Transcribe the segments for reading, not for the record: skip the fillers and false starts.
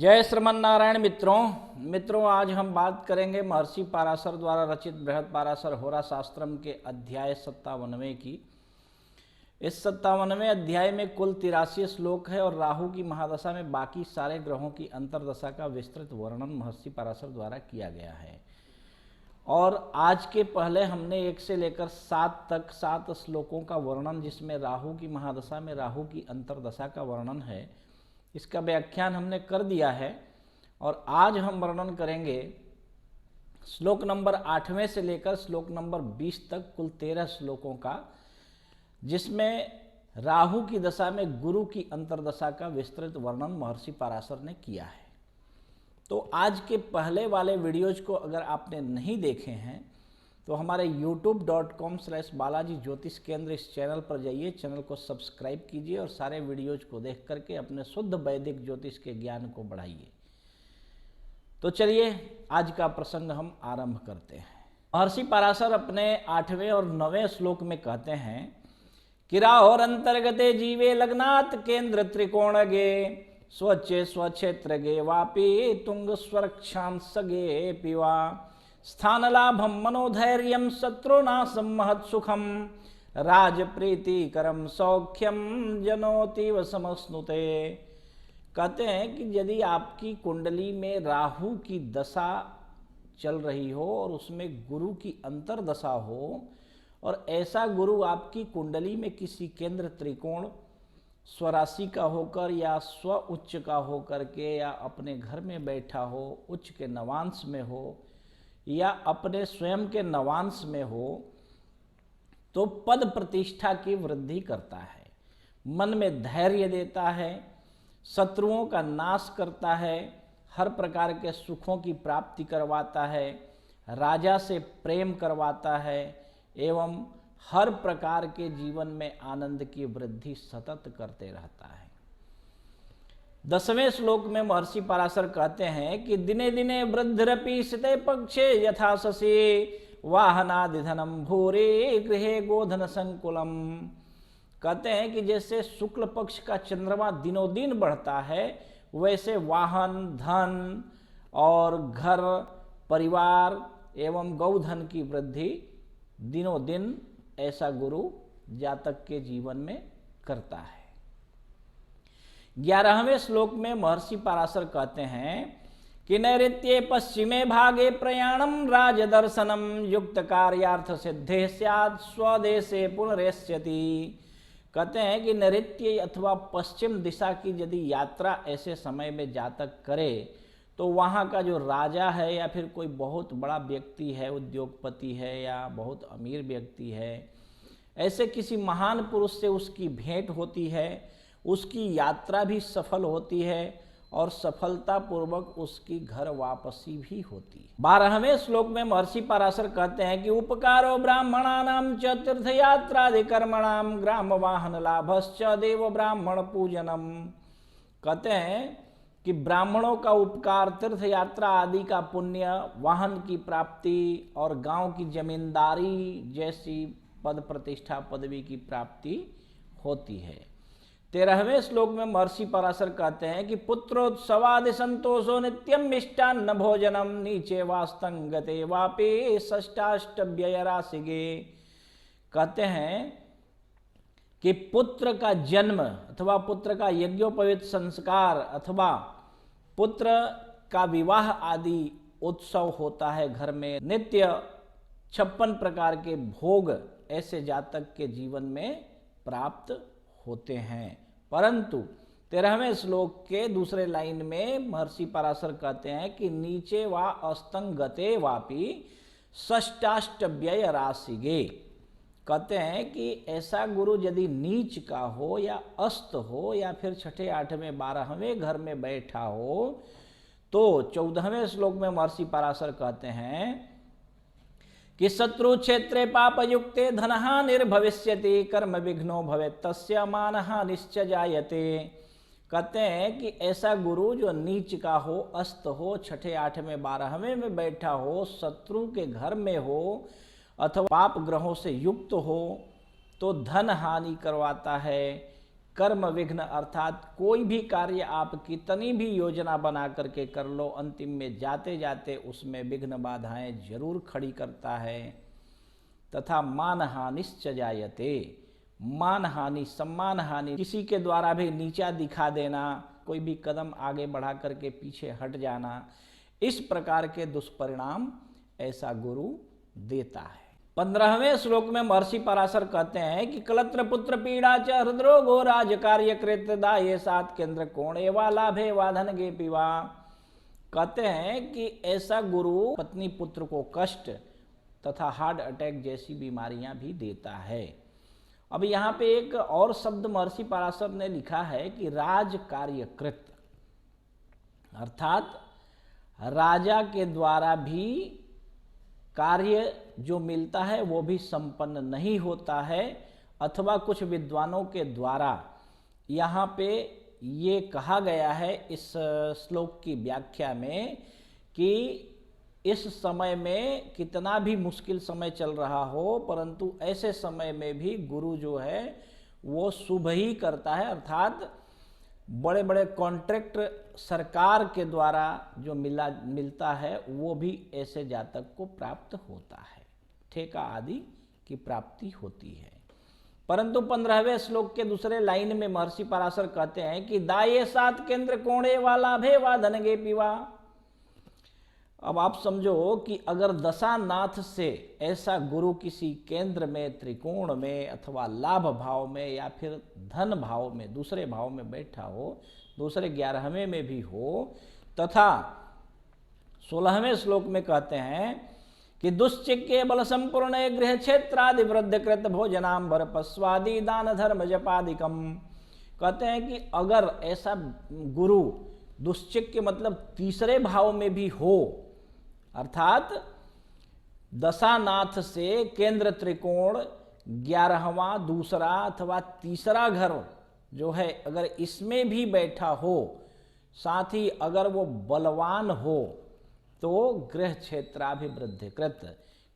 जय श्रीमन नारायण मित्रों आज हम बात करेंगे महर्षि पाराशर द्वारा रचित बृहद पाराशर होरा शास्त्रम के अध्याय 57वें की। इस 57वें अध्याय में कुल 83 श्लोक है और राहु की महादशा में बाकी सारे ग्रहों की अंतर्दशा का विस्तृत वर्णन महर्षि पाराशर द्वारा किया गया है। और आज के पहले हमने 1 से लेकर 7 तक 7 श्लोकों का वर्णन, जिसमें राहु की महादशा में राहु की अंतर्दशा का वर्णन है, इसका व्याख्यान हमने कर दिया है। और आज हम वर्णन करेंगे श्लोक नंबर 8वें से लेकर श्लोक नंबर 20 तक कुल 13 श्लोकों का, जिसमें राहु की दशा में गुरु की अंतर्दशा का विस्तृत वर्णन महर्षि पाराशर ने किया है। तो आज के पहले वाले वीडियोज को अगर आपने नहीं देखे हैं तो हमारे youtube.com/बालाजी ज्योतिष केंद्र इस चैनल पर जाइए, चैनल को सब्सक्राइब कीजिए और सारे वीडियोज को देख करके अपने शुद्ध वैदिक ज्योतिष के ज्ञान को बढ़ाइए। तो चलिए आज का प्रसंग हम आरंभ करते हैं। महर्षि पाराशर अपने 8वें और 9वें श्लोक में कहते हैं कि राहोर अंतर्गते जीवे लग्नात् केंद्र त्रिकोण गे स्वच्छे स्वक्षेत्र गे वापी तुंग स्वरक्षां सगे पिवा स्थान लाभम मनोधैर्यम शत्रुनाशम महत् सुखम राजप्रीतिकरम सौख्यम जनोतीव समस्नुते। कहते हैं कि यदि आपकी कुंडली में राहु की दशा चल रही हो और उसमें गुरु की अंतर्दशा हो, और ऐसा गुरु आपकी कुंडली में किसी केंद्र त्रिकोण स्वराशि का होकर या स्व उच्च का होकर के, या अपने घर में बैठा हो, उच्च के नवांश में हो या अपने स्वयं के नवांश में हो, तो पद प्रतिष्ठा की वृद्धि करता है, मन में धैर्य देता है, शत्रुओं का नाश करता है, हर प्रकार के सुखों की प्राप्ति करवाता है, राजा से प्रेम करवाता है एवं हर प्रकार के जीवन में आनंद की वृद्धि सतत करते रहता है। 10वें श्लोक में महर्षि पाराशर कहते हैं कि दिने दिने वृद्धिरपि सिते पक्षे यथा शशि वाहनादि धनम भूरे गृहे गोधन संकुलम। कहते हैं कि जैसे शुक्ल पक्ष का चंद्रमा दिनों दिन बढ़ता है, वैसे वाहन, धन और घर परिवार एवं गौधन की वृद्धि दिनों दिन ऐसा गुरु जातक के जीवन में करता है। 11वें श्लोक में महर्षि पाराशर कहते हैं कि नैऋत्ये पश्चिमे भागे प्रयाणम राजदर्शनम युक्त कार्यार्थ सिद्धे स्यात् स्वदेशे पुनरेष्यति। कहते हैं कि नैऋत्य अथवा पश्चिम दिशा की यदि यात्रा ऐसे समय में जातक करे तो वहाँ का जो राजा है या फिर कोई बहुत बड़ा व्यक्ति है, उद्योगपति है या बहुत अमीर व्यक्ति है, ऐसे किसी महान पुरुष से उसकी भेंट होती है, उसकी यात्रा भी सफल होती है और सफलतापूर्वक उसकी घर वापसी भी होती है। 12वें श्लोक में महर्षि पाराशर कहते हैं कि उपकारो ब्राह्मणानां च तीर्थयात्रादि कर्मणां ग्राम वाहन लाभश्च देव ब्राह्मण पूजनम। कहते हैं कि ब्राह्मणों का उपकार, तीर्थ यात्रा आदि का पुण्य, वाहन की प्राप्ति और गांव की जमींदारी जैसी पद प्रतिष्ठा पदवी की प्राप्ति होती है। 13वें श्लोक में महर्षि पाराशर कहते हैं कि पुत्रोत्सवादि संतोषो नित्यम मिष्टान्न भोजनम नीचे वास्तंगते वापे षष्टाष्टव्यय राशिगे। कहते हैं कि पुत्र का जन्म अथवा पुत्र का यज्ञोपवीत संस्कार अथवा पुत्र का विवाह आदि उत्सव होता है घर में। नित्य 56 प्रकार के भोग ऐसे जातक के जीवन में प्राप्त होते हैं। परंतु 13वें श्लोक के दूसरे लाइन में महर्षि पाराशर कहते हैं कि नीचे वा अस्तंगते वापि षष्टाष्टव्यय राशिगे। कहते हैं कि ऐसा गुरु यदि नीच का हो या अस्त हो या फिर 6ठे 8वें 12वें घर में बैठा हो, तो 14वें श्लोक में महर्षि पाराशर कहते हैं कि शत्रु क्षेत्रे पापयुक्ते धनहानिर्भविष्यति कर्म विघ्नो भवेत् तस्य मानहानिश्च जायते। कहते हैं कि ऐसा गुरु जो नीच का हो, अस्त हो, 6ठे 8वें 12वें में बैठा हो, शत्रु के घर में हो अथवा पाप ग्रहों से युक्त हो, तो धन हानि करवाता है, कर्म विघ्न, अर्थात कोई भी कार्य आप कितनी भी योजना बना करके कर लो, अंतिम में जाते जाते उसमें विघ्न बाधाएं जरूर खड़ी करता है। तथा मान हानिश्च जायते, मान हानि, सम्मान हानि, किसी के द्वारा भी नीचा दिखा देना, कोई भी कदम आगे बढ़ा करके पीछे हट जाना, इस प्रकार के दुष्परिणाम ऐसा गुरु देता है। 15वें श्लोक में महर्षि पराशर कहते हैं कि कलत्र पुत्र पीड़ा च हृद्रोगो राज कार्य कृत दाये सात केंद्र कोण एवा लाभे वाधन गे पिवा। कहते हैं कि ऐसा गुरु पत्नी पुत्र को कष्ट तथा हार्ट अटैक जैसी बीमारियां भी देता है। अब यहाँ पे एक और शब्द महर्षि पराशर ने लिखा है कि राज कार्यकृत, अर्थात राजा के द्वारा भी कार्य जो मिलता है वो भी संपन्न नहीं होता है, अथवा कुछ विद्वानों के द्वारा यहाँ पे ये कहा गया है इस श्लोक की व्याख्या में कि इस समय में कितना भी मुश्किल समय चल रहा हो, परंतु ऐसे समय में भी गुरु जो है वो शुभ ही करता है। अर्थात बड़े बड़े कॉन्ट्रैक्ट सरकार के द्वारा जो मिलता है वो भी ऐसे जातक को प्राप्त होता है, ठेका आदि की प्राप्ति होती है। परंतु 15वें श्लोक के दूसरे लाइन में महर्षि पराशर कहते हैं कि दाये सात केंद्र कोणे वाला भे वा धन गे पिवा। अब आप समझो कि अगर दशानाथ से ऐसा गुरु किसी केंद्र में, त्रिकोण में, अथवा लाभ भाव में या फिर धन भाव में, दूसरे भाव में बैठा हो, दूसरे 11वें में भी हो, तथा 16वें श्लोक में कहते हैं कि दुश्चिक्के बल संपूर्ण गृह क्षेत्रादि वृद्ध कृत भोजनांबर पस्वादि दान धर्म जपादिकम। कहते हैं कि अगर ऐसा गुरु दुश्चिक्के मतलब तीसरे भाव में भी हो, अर्थात दशानाथ से केंद्र त्रिकोण 11वां दूसरा अथवा तीसरा घर जो है अगर इसमें भी बैठा हो, साथ ही अगर वो बलवान हो तो गृह क्षेत्राभिवृद्धिकृत,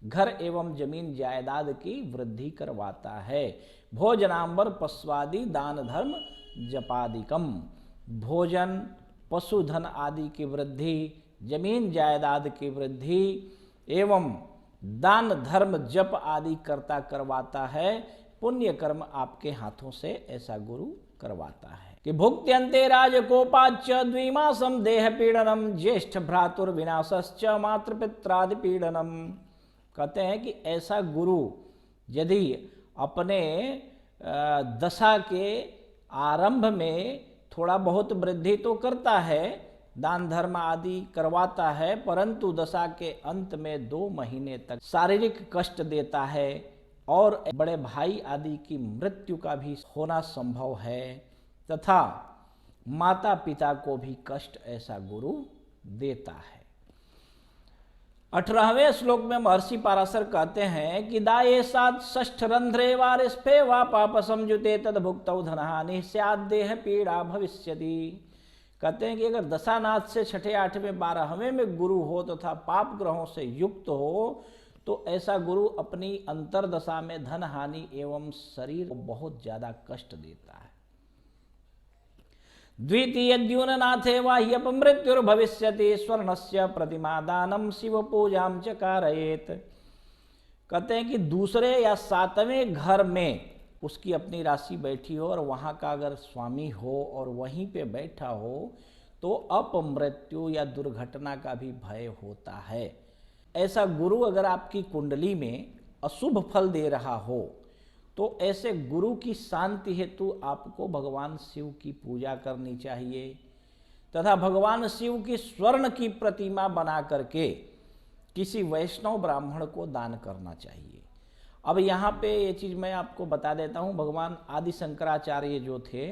घर एवं जमीन जायदाद की वृद्धि करवाता है। भोजनांबर पशुआदि दान धर्म जपादिकम, भोजन पशुधन आदि की वृद्धि, जमीन जायदाद की वृद्धि एवं दान धर्म जप आदि करता करवाता है। पुण्य कर्म आपके हाथों से ऐसा गुरु करवाता है। कि भुक्त्यंते राजकोपाच्च द्विमासम देह पीड़नम ज्येष्ठ भ्रातुर विनाशश्च मातृपित्रादि पीड़नम। कहते हैं कि ऐसा गुरु यदि अपने दशा के आरंभ में थोड़ा बहुत वृद्धि तो करता है, दान धर्म आदि करवाता है, परंतु दशा के अंत में 2 महीने तक शारीरिक कष्ट देता है और बड़े भाई आदि की मृत्यु का भी होना संभव है, तथा माता पिता को भी कष्ट ऐसा गुरु देता है। 18वें श्लोक में महर्षि पराशर कहते हैं कि दाये सात षष्ठ रंध्रे वारिस्फे वा पाप समझुते तद भुक्तौ धनहानि स्यात् देह पीड़ा भविष्यति। कहते हैं कि अगर दशानाथ से 6ठे 8वें 12वें में गुरु हो तथा पाप ग्रहों से युक्त हो तो ऐसा गुरु अपनी अंतरदशा में धन हानि एवं शरीर को बहुत ज्यादा कष्ट देता है। द्वितीय द्यूननाथे वाह्यपमृत्युर्भविष्यति स्वर्णस्य प्रतिमा दानम शिव पूजाम च कारयेत। कहते हैं कि दूसरे या 7वें घर में उसकी अपनी राशि बैठी हो और वहाँ का अगर स्वामी हो और वहीं पे बैठा हो तो अपमृत्यु या दुर्घटना का भी भय होता है। ऐसा गुरु अगर आपकी कुंडली में अशुभ फल दे रहा हो तो ऐसे गुरु की शांति हेतु आपको भगवान शिव की पूजा करनी चाहिए तथा भगवान शिव की स्वर्ण की प्रतिमा बना करके किसी वैष्णव ब्राह्मण को दान करना चाहिए। अब यहाँ पे ये चीज़ मैं आपको बता देता हूँ, भगवान आदि शंकराचार्य जो थे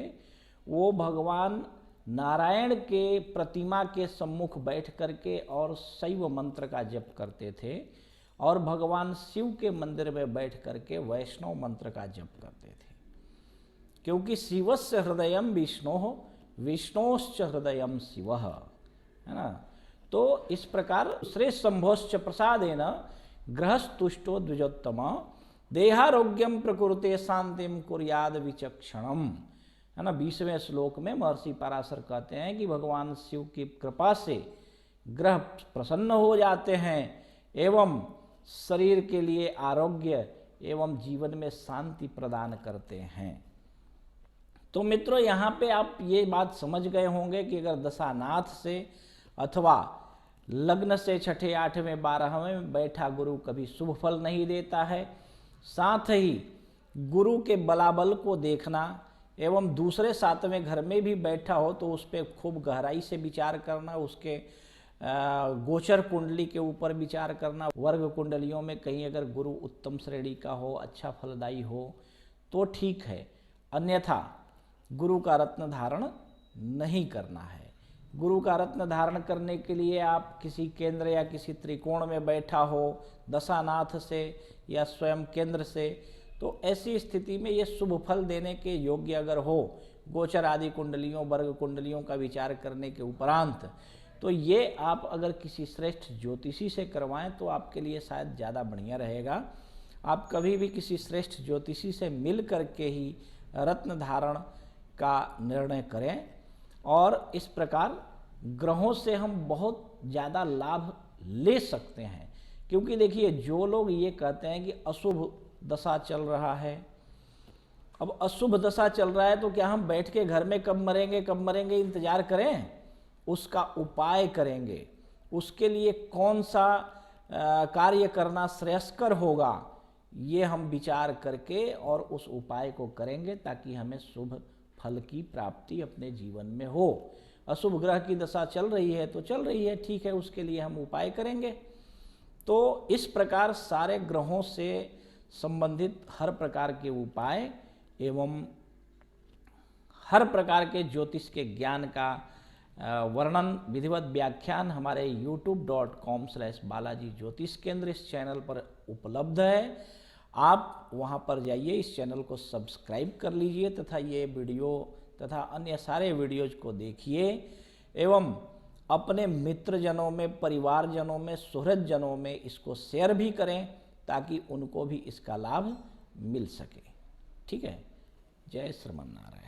वो भगवान नारायण के प्रतिमा के सम्मुख बैठ करके और शैव मंत्र का जप करते थे और भगवान शिव के मंदिर में बैठ करके वैष्णव मंत्र का जप करते थे, क्योंकि शिवस्य हृदयम विष्णोः विष्णोश्च हृदयम शिवः, है ना। तो इस प्रकार श्रेष्ठ शंभोश्च प्रसादेन गृहस्तुष्टो द्विजोत्तम देहारोग्यम प्रकृते शांतिम कुर्याद विचक्षणम। है ना। 20वें श्लोक में महर्षि पराशर कहते हैं कि भगवान शिव की कृपा से ग्रह प्रसन्न हो जाते हैं एवं शरीर के लिए आरोग्य एवं जीवन में शांति प्रदान करते हैं। तो मित्रों, यहाँ पे आप ये बात समझ गए होंगे कि अगर दशानाथ से अथवा लग्न से 6ठे 8वें 12वें में बैठा गुरु कभी शुभ फल नहीं देता है। साथ ही गुरु के बलाबल को देखना एवं दूसरे 7वें घर में भी बैठा हो तो उस पर खूब गहराई से विचार करना, उसके गोचर कुंडली के ऊपर विचार करना। वर्ग कुंडलियों में कहीं अगर गुरु उत्तम श्रेणी का हो, अच्छा फलदायी हो तो ठीक है, अन्यथा गुरु का रत्न धारण नहीं करना है। गुरु का रत्न धारण करने के लिए आप किसी केंद्र या किसी त्रिकोण में बैठा हो दशानाथ से या स्वयं केंद्र से, तो ऐसी स्थिति में ये शुभ फल देने के योग्य अगर हो गोचर आदि कुंडलियों वर्ग कुंडलियों का विचार करने के उपरांत, तो ये आप अगर किसी श्रेष्ठ ज्योतिषी से करवाएं तो आपके लिए शायद ज़्यादा बढ़िया रहेगा। आप कभी भी किसी श्रेष्ठ ज्योतिषी से मिल करके ही रत्न धारण का निर्णय करें, और इस प्रकार ग्रहों से हम बहुत ज़्यादा लाभ ले सकते हैं। क्योंकि देखिए, जो लोग ये कहते हैं कि अशुभ दशा चल रहा है, अब अशुभ दशा चल रहा है तो क्या हम बैठ के घर में कब मरेंगे इंतजार करें? उसका उपाय करेंगे, उसके लिए कौन सा कार्य करना श्रेयस्कर होगा ये हम विचार करके और उस उपाय को करेंगे ताकि हमें शुभ फल की प्राप्ति अपने जीवन में हो। अशुभ ग्रह की दशा चल रही है तो चल रही है, ठीक है, उसके लिए हम उपाय करेंगे। तो इस प्रकार सारे ग्रहों से संबंधित हर प्रकार के उपाय एवं हर प्रकार के ज्योतिष के ज्ञान का वर्णन विधिवत व्याख्यान हमारे youtube.com/बालाजी ज्योतिष केंद्र इस चैनल पर उपलब्ध है। आप वहां पर जाइए, इस चैनल को सब्सक्राइब कर लीजिए तथा ये वीडियो तथा अन्य सारे वीडियोज को देखिए एवं अपने मित्रजनों में, परिवारजनों में, सुहृदजनों में इसको शेयर भी करें ताकि उनको भी इसका लाभ मिल सके। ठीक है, जय श्रीमन्नारायण।